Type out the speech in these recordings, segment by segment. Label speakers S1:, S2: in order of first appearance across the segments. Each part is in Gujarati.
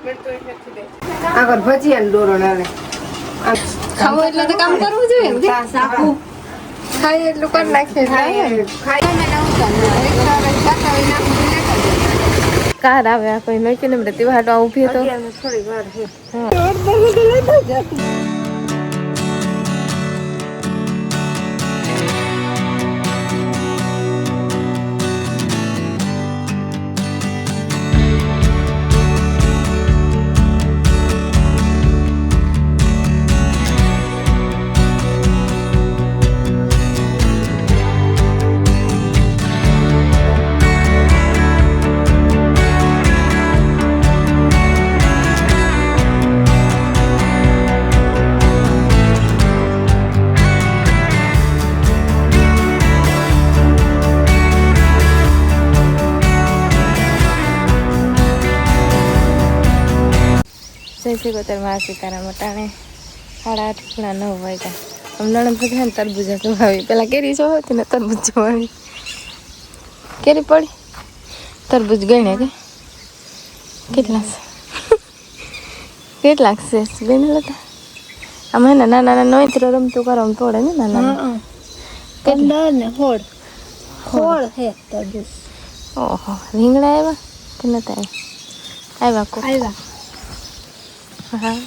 S1: આગળ ભજીયા દોરો નાલે
S2: ખાવું એટલે તો કામ કરવું જોઈએ ને સાકું ખાઈ એટલું કરી નાખીએ કાર આવે આ કોઈ મેં કે બધી વાટો ઉભી તો
S1: થોડી વાર છે
S2: સિકોતેર માં સીતારામ મટાણે 8:30 9 વાગ્યા નણંદ ભગવાન તરબૂજા જોવાવી પેલા કેરી જોવાતી ને તરબૂજ જોવાવી કેરી પડી તરબૂજ ગણે કે કેટલાક છે ગણે લેતા આમ હે ને નાના નોઈત્ર રમતું કરો આમ તોડે ને નાના
S3: કેટલા ને હોળ હે તરબૂજ
S2: ઓહો રીંગણા આવ્યા કે નતા આવ્યા હા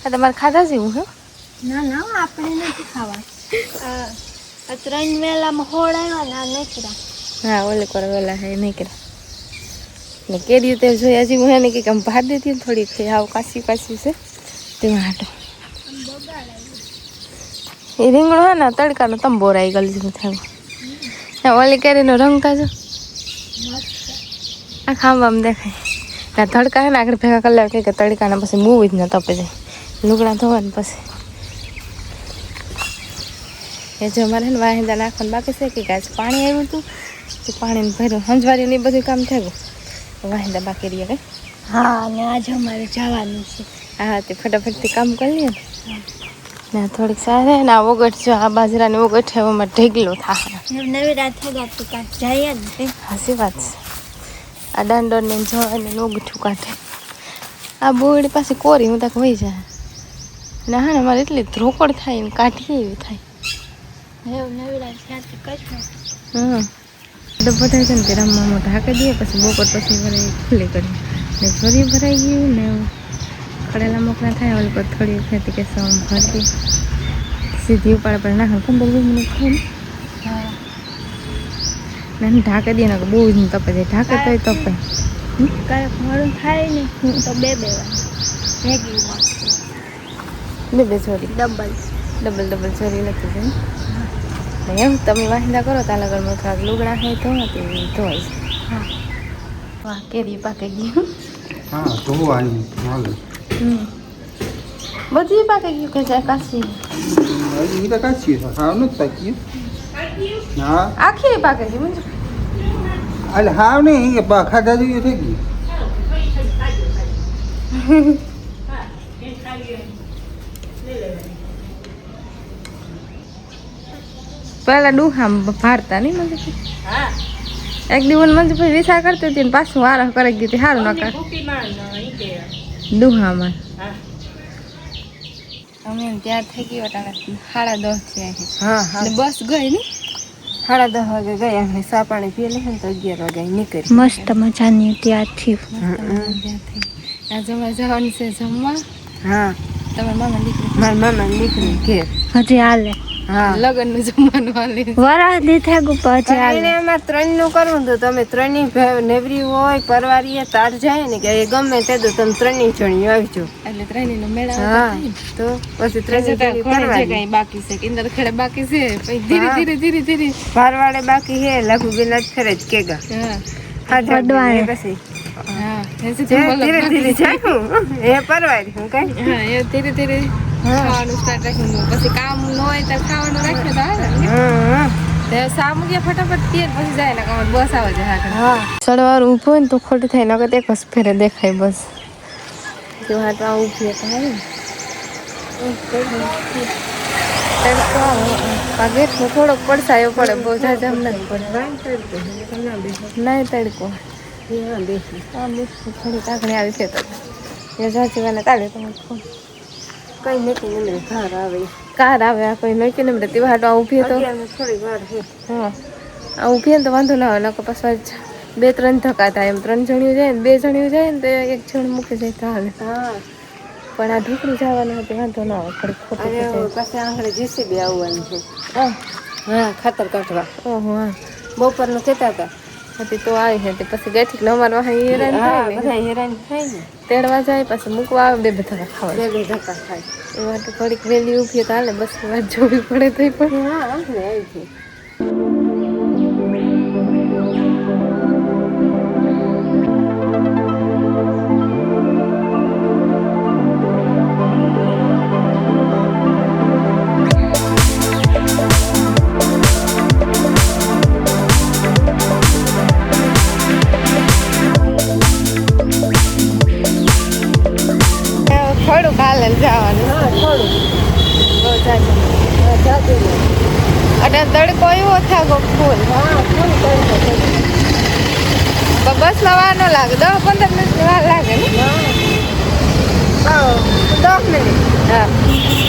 S2: આ તમારે ખાધા છે હું
S3: ના આપણે નથી ખાવા 3 મેલામાં હોળ આવ્યા ને નીકળ્યા
S2: હા ઓલે પર વેલા હે નીકળ્યા ને કેરી તે જોયા છે હું એને કે ભાત દેતી થોડી ખાઈ આવ કાસી છે તેમાં હાટો એ રીંગણું હે ને તડકાનો તંબોર આવી ગલી થાય ઓલી કેરીનો રંગ તાજો આ ખાવામાં દેખાય તડકા હે ને આગળ ભેગા કરી લે કે તડકાના પછી બહુ જ ન તપે જાય લુગડા ધોવા ને પછી એ જો અમારે ને વાહિંદા નાખવાનું બાકી છે કે આજ પાણી આવ્યું હતું તો પાણીને ભર્યું હંજવારીને એ બધું કામ થયું વાહિંદા બાકી રહ્યા કે
S3: હા ને આજે અમારે જવાનું છે
S2: હા તે ફટાફટથી કામ કરી લઈએ ને થોડીક સારે ને આ ઓગટ જો આ બાજરાની ઓગટ છે એમાં ઢેગલો થાય
S3: નવી રાત થઈ ગઈ કાંઈ જાય જ ને
S2: હાસી વાત છે આ દાંડોને જવાને ઓગઠું કાઢે આ બોડી પાસે કોરી હું તક વહી જાય ને હા ને મારે એટલી ધ્રોકડ થાય ને કાઢી એવી થાય
S3: નવી રાત સાથે કશું
S2: તો બધા છે ને તે રમવા મોટા હાકી દઈએ પછી બપોર પછી ભરાઈ ખુલ્લી કરી ને ફરી ભરાઈ ગયું ને એવું ખડેલા મોકલા થાય ઓલી પર થોડી વખત કે સમ ભરતી સીધી ઉપાડે પર નાખે 15-20 મિનિટ થાય ને ઢાંકી દઈએ ને બહુ જ તપે જાય ઢાંકે તોય તપે
S3: ક્યારેક મોડું થાય ને તો બે વાર ભેગી
S2: બે ચોરી ડબલ ચોરી નથી છે ને એમ તમે વાહિંદા કરો ત્યાં લગનમાં થોડાક લુગડા છે તો ધોવાય છે હા વાહ કેરી પાકે ગયું
S4: હા ધોવાની હાલે
S2: બધી પાકે ગયું કે જાય કાશી
S4: એ તો કાચી છે હાવ નથી પાકી હા
S2: આખી પાકે ગઈ મંજુ
S4: એટલે હાવ નહીં એ ખાધા જેવી થઈ ગઈ
S2: પેલા ડુહામ ભારતા નહીં મંજુ એક દિવસ મંજુ ભાઈ વિસા કરતી હતી ને પાછું વારહ કરી ગઈ હતી સારું ન કર ડુહામાં અમે ત્યાં થઈ ગઈ વટાણા 10:30 થયા
S1: હા
S2: એટલે બસ ગઈ ને
S1: 10:30 વાગે ગયા અને ચા પાણી પી લે ને તો 11 વાગે નીકળી
S3: મસ્ત મજાની ત્યાંથી
S2: આજે અમારે જવાનું છે જમવા
S1: હા
S2: તમારા મામા દીકરી
S1: મારા મામા નીકળી ઘેર
S3: હજી હાલે
S1: હા
S2: લગ્ન નું જમવાનું હાલે
S3: વરા દીધા ગુપા હજી હાલે
S1: એને એમાં 3 નું કરવું તો તમે 3 ની નેવરી હોય પરવારી તાર જાય ને કે ગમે તે તો તમે 3 ની જણી આવજો
S2: એટલે ત્રણેય નો મેળા
S1: હા તો પછી 3 ની જણી પરવારી
S2: કઈ બાકી છે કિંદર ખેડે બાકી છે પછી ધીરે
S1: ભારવાડે બાકી હે લઘુ બેન જ ખરે જ કેગા હા
S3: વડવાને.
S1: પછી
S2: હા
S1: ધીરે જાગું એ પરવારી હું કઈ
S2: હા એ ધીરે ખાવાનું સ્ટાર્ટ રાખ્યું પછી કામ ન હોય તો ખાવાનું રાખ્યું તો આવે ને સામું ફટાફટ તેર પછી જાય ને કામ બસ આવે છે હા સડવાર ઊભો હોય ને તો ખોટું થાય નકર એક જ ફેરે દેખાય બસ જો હાથ આ ઊભી તો આવે તડકો આવે થોડોક પડસાયો પડે બહુ જાજા નથી પડે નહીં તડકો થોડી કાંકણી આવી છે તો એ સાચીવાને તારે તમારે ફોન
S1: કઈ નથી ને ઘર આવે
S2: કાર આવે આ કોઈ નક્કી ને બધી વાટો આ ઊભી તો
S1: થોડી વાર છે
S2: હા આ ઊભી ને તો વાંધો ના આવે નકર પાછા 2-3 ધક્કા થાય એમ 3 જણિયું જાય ને 2 જણિયું જાય ને તો એક જણ મૂકી જાય તો હાલે
S1: હા
S2: પણ આ ઢોકળું જવાનું હતું વાંધો ના આવે થોડીક ખોટું
S1: અરે પછી આંગળે જેસીબી આવવાનું છે
S2: હા
S1: હા ખાતર કાઢવા
S2: ઓહો હા
S1: બપોરનું કહેતા હતા
S2: હતી તો આવી હતી પછી ગઈ ઠીક અમારે વાહ હેરાન થાય ને
S1: બધા હેરાન થાય ને
S2: તેડવા જાય પછી મૂકવા આવે 2 ધક્કા ખાવા
S1: બે ધક્કા થાય
S2: એ માટે થોડીક વહેલી ઊભી તો હાલે બસ વાત જોવી પડે તો પણ
S1: હા આપણે આવી છે
S2: થોડુંક હાલે જવાનું
S1: હા થોડું
S2: બહુ જાજુ
S1: જાતું
S2: અને તડકો એવો થાકો ફૂલ
S1: હા ફૂલ કરી
S2: તો બસ વાર ન લાગે 10-15 મિનિટ વાર લાગે ને
S1: 10 મિનિટ
S2: હા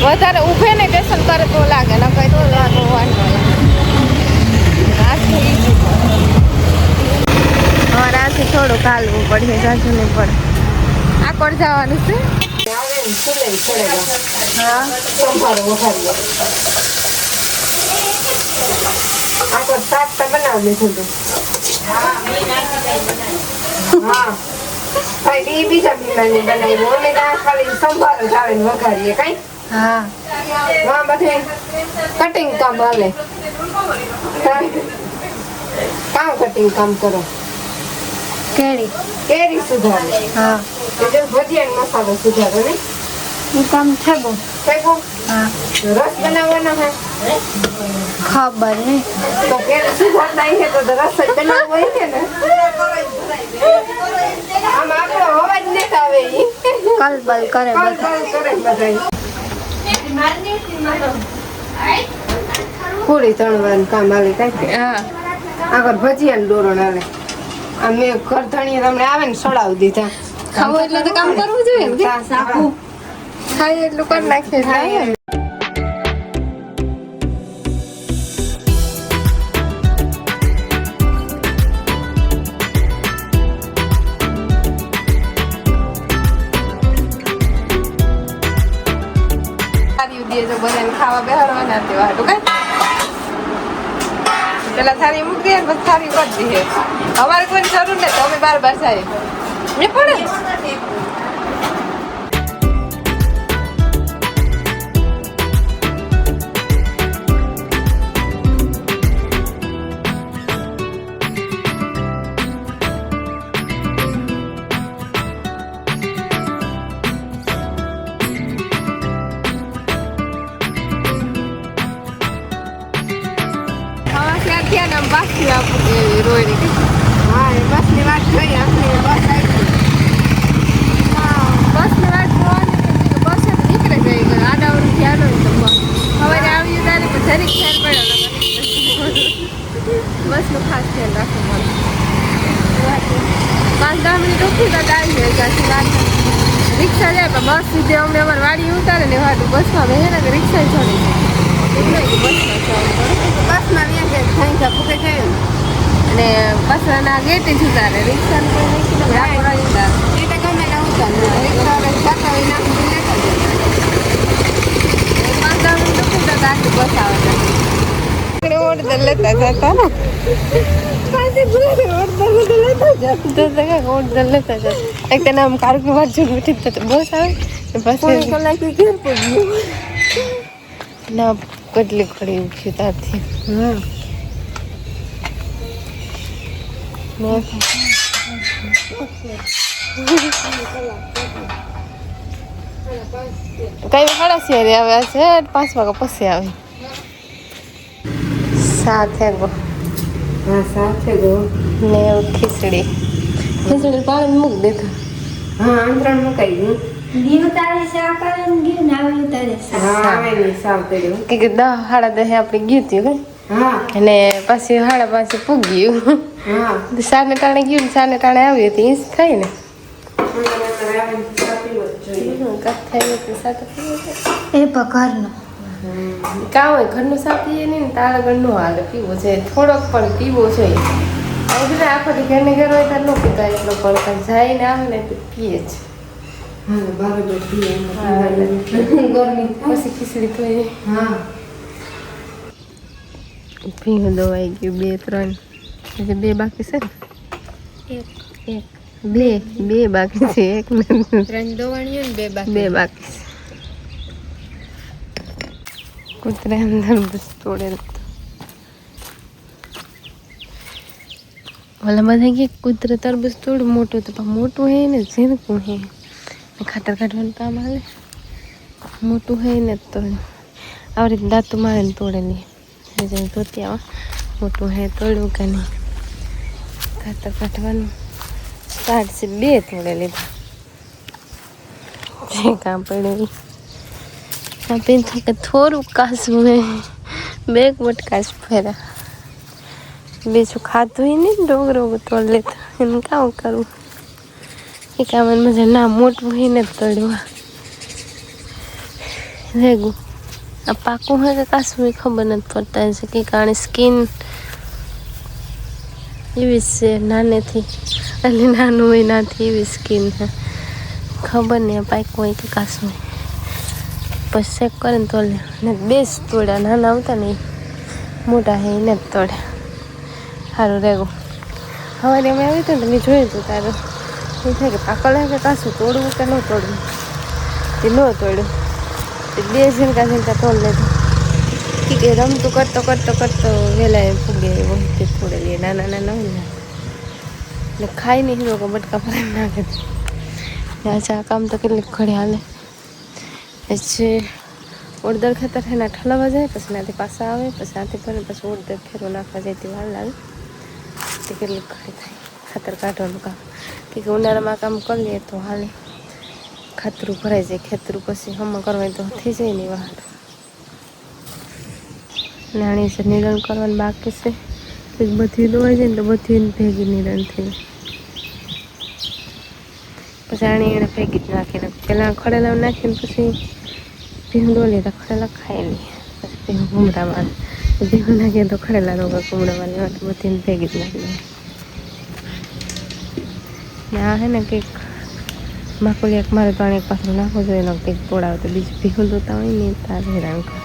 S2: વધારે ઊભે ને ટેશન કરે તો લાગે ન કઈ તો લાગે વાંધો લાગે રાતથી થોડુંક હાલવું પડે જાજુ નહીં પડે આ કોણ જવાનું છે
S1: આવે ને સુલે ચડેગા હા સંભારો વઘારીએ આ તો શાક તો બનાવી દીધું હા કઈ બી બીજા બીમાની બનાવી અમે ખાલી સંભારો જ આવે ને વઘારીએ કઈ
S2: હા
S1: હા બધે કટિંગ કામ હાલે કામ કટિંગ કામ કરો કેરી સુધારે
S2: હા
S1: એટલે ભજીયાનો મસાલો સુધારો ને
S2: હું કામ છે બહુ હા
S1: રસ બનાવવાનો હે
S2: ખબર નહીં
S1: તો કેરી સુધારતા છે તો રસ જ બનાવવો હોય છે ને આમ આપણો અવાજ નથી આવે ઈ
S2: કલબલ કરે
S1: કલ કરે બધાય પૂરી તળવાનું કામ આવે કઈ
S2: હા
S1: આગળ ભજીયાનું ડોરણ આવે આ મેં ઘર ધણીએ તમને આવે ને સડાવી દીધા
S2: ખાવું એટલે તો કામ કરવું જોઈએ ને
S1: સાકું
S2: ખાઈ એટલું કરી નાખીએ
S1: થાય
S2: બધાને ખાવા બેહાડવાના તે વાટું કઈ પેલા થાળી મૂકી દે પછી થાળી કરી દઈએ અમારે કોઈ જરૂર નથી તો અમે બાર જાય એ પડે રોયની
S1: હા એ બસની વાત જોઈ આપણે બસ આવી
S2: બસની વાત જોવાની બસ નીકળે જાય આડાવડું ધ્યાન હોય તો હવે આવ્યું ત્યારે તો જરીક ખ્યાલ પડ્યો બસનું ખાસ ધ્યાન રાખવું પડે 5-10 મિનિટ ઉઠી તો આવી જાય ત્યાંથી વાત રિક્ષા જાય પણ બસ સીધે અમને અમારે વાડી ઉતારે ને વાટું બસમાં મેં ને કે રિક્ષા છોડી
S1: બસમાં વ્યાજ થઈ જાય ફૂકે જાય
S2: અને બસના ગેટે જ ઉતારે રિક્ષાનું કોઈ નહીં ઉતારે
S1: એ તો ગમે ના ઉતારે રિક્ષા જતા હોય ના લેતા જાય
S2: 5-10 મિનિટ ઉઠી તો આખી બસ આવે ઓર્ડર લેતા જતા ને ઓર્ડર લેતા જતા એક તો નામ કારકું વાંચું બેઠી તો બસ આવે પછી
S1: કલાક ઘેર પડી
S2: ના કેટલી ખડી ઉઠી ત્યાંથી કઈ 7:30 આવ્યા છે 5 વાગ્યા પછી આવી સાથે ગો
S1: હા સાથે ગો
S2: ને ખીચડી પાણી મૂકી દીધા
S1: હા આંતરણ મુકાઈ ગયું
S3: ગીર તારે શાક આવે ને ગીર ના આવે તારે શાક
S1: હા આવે ને સાવ કર્યું
S2: કે 10-10 આપણે ગયું હતું
S1: હા
S2: અને પછી 5:30 પૂગ્યું
S1: હા
S2: સાને ટાણે ગયું સાને ટાણે આવ્યું હતું ઈજ થાય ને
S1: કથાઈ તો સાથે પીવો છે
S3: એ પગારનો
S1: કાં હોય ઘરનું શાક પીએ નહીં ને તારા ઘરનું હાલે પીવો છે થોડોક પણ પીવો જોઈએ એટલે આખો દી ઘરને ઘર હોય ત્યારે ન પીતા એટલો પણ જાય ને આવે ને તો પીએ જ ગરમી પછી ખીચડી તો
S2: હા
S1: ભીંગ દવાઈ ગયું 2-3 એટલે 2 બાકી છે ને એક બે બાકી છે એક નથી
S2: 3 દોવાણીઓ ને 2 બાકી
S1: 2 બાકી છે કૂતરા અંદર બસ તોડે ઓલા બધા કે કૂતરા તરબૂચ તોડ મોટું તો પણ મોટું હે ને ઝીણકું હે ખાતર કાઢવાનું કામ હાલે મોટું હે ને તો આવી રીતે દાંતું મારે ને તોડે નહીં ધોતી આવા મોટું હે તોડ્યું કે નહીં ખાતર કાઢવાનું સ્ટાર્ટ છે 2 તોડે લીધા જે કામ પડ્યું આપીને થાકે થોડું કાસવું હે 2 બટકાશ ફેરા બીજું ખાતું હોય ને ડોગરો તોડ લેતા એને કામ કરવું એ કામ મજા ના મોટું હોય ને તોડવા રેગું આ પાકું હોય કે કાસું હોય ખબર નથી પડતા છે કે કારણ સ્કિન એવી છે નાનેથી એટલે નાનું હોય નાથી એવી સ્કિન છે ખબર નહીં પાકું હોય કે કાસું હોય પછી ચેક કરે ને તોડ લે ને 2 જ તોડ્યા નાના આવતા ને મોટા હે એને જ તોડ્યા સારું રેગું હવે એમ આવ્યું હતું ને મેં જોયું હતું તારું એ થાય કે પાકલ કે કાસું તોડવું કે ન તોડવું એ ન તોડ્યું એ 2 ઝીણકા તોડ લેતું કે રમતું કરતો વહેલા એમ ફૂગે એવું તે તોડે લે નાના હોય ને એટલે ખાઈ નહીં લોકો બટકા પર નાખે અચ્છા આ કામ તો કેટલીક ઘડી હાલે પછી ઓળદર ખેતર એના ઠલવા જાય પછી ત્યાંથી પાછા આવે પછી ત્યાંથી ભરે પછી ઓળદર ફેરો નાખવા જાય તે વાર લાગે તે કેટલીક ઘડી થાય ખાતર કાઢવાનું કામ કે ઉનાળામાં કામ કરી લઈએ તો હાલે ખાતરું ભરાઈ જાય ખેતરું પછી હમણાં કરવાય તો થઈ જાય ને વાર નાની છે નિરણ કરવાનું બાકી છે કંઈક બધી દોવાઈ જાય ને તો બધી ભેગી નિરણ થઈ પછી આણી એને ભેગી જ નાખીને પહેલાં ખડેલા નાખીને પછી ભીહું ડોલી તો ખડેલા ખાઈ લઈએ પછી ભીહું ઘૂમરા મારે ભીહું નાખીએ તો ખડેલા રોગા ઘૂમરા મારી માટે બધી ભેગી જ નાખી દઈએ ને આ હે ને કંઈક માકોલી એક મારે પાણી પાછું નાખવું જોઈએ ને કંઈક પોડાવે તો બીજું ભીહું દોતા હોય ને તાર હેરાન કરે